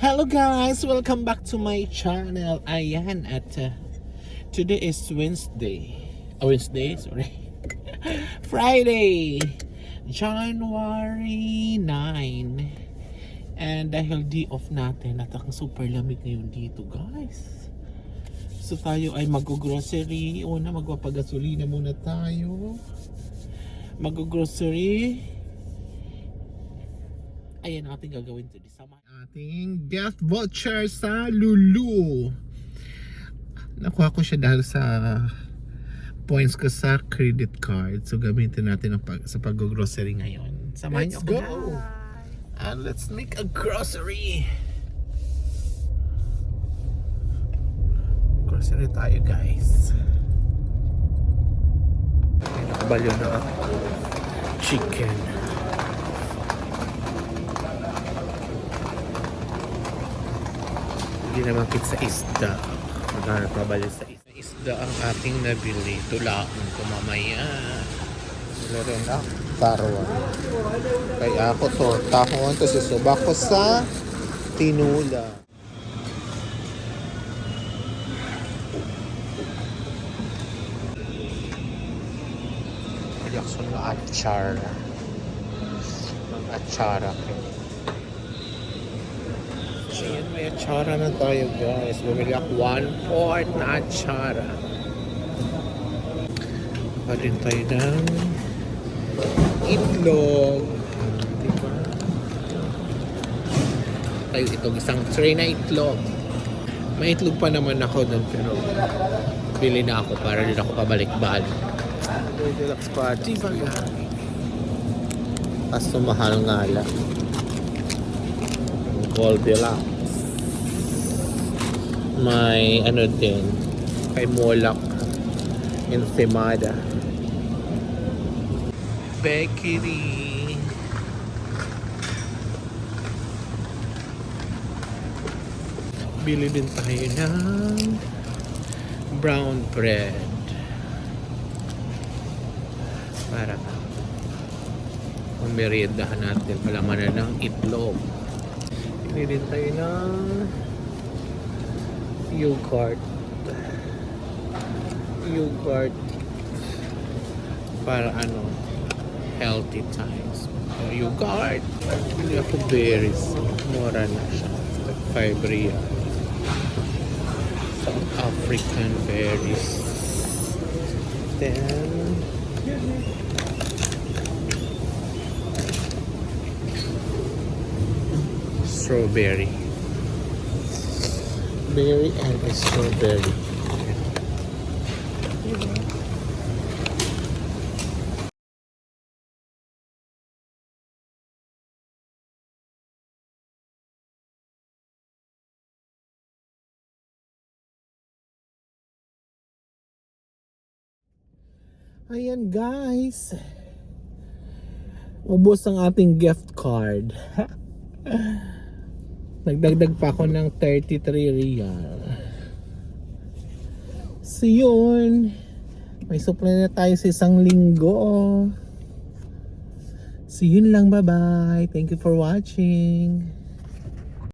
Hello guys! Welcome back to my channel. Ayan, at today is Wednesday. Wednesday? Sorry. Friday! January 9. And dahil day off natin at ang super lamig ngayon dito guys. So tayo ay mag-grocery. Una, magpapagasolina muna tayo. Mag-grocery. Ayan ang ating gagawin today. Sama ating gift voucher sa Lulu. Nakuha ko siya dahil sa points ko sa credit card. So gamitin natin sa pag-grocery ngayon. Samahan niyo ako. Let's go! And let's make a grocery. Grocery tayo guys. Ay, nakabalo na chicken. Hindi naman pizza isda. Maghanap pa balik sa isda. Isda ang ating nabili. Tulaon ko mamaya. Laro na. Tarwa. Kaya ako to. Tahon to susuba ko sa tinula. Jackson na atsara. Mag-atsara ko. Ayan, may atsara na tayo guys. Bumili ako 1/4 na atsara. Baka din tayo ng itlog. Diba? Tayo itong isang tray na itlog. May itlog pa naman ako doon pero bili na ako para din ako pabalik-balik. Deluxe party ba lang? Kaso mahal nga lang. Goldilocks. May ano din kay Molak Ensimada Bakery. Bili din tayo ng brown bread para meriendahan natin palamanan ng itlog. Bili din tayo ng yogurt para ano, healthy times. Yogurt. Bili ako berries. Mura na siya. 5 real. South African berries. Then strawberry. Berry and strawberry. Ayan guys. Ubos ang ating gift card. Nagdagdag pa ako ng 33 real. So yun, may supply na tayo sa isang linggo. So yun lang, bye bye. Thank you for watching.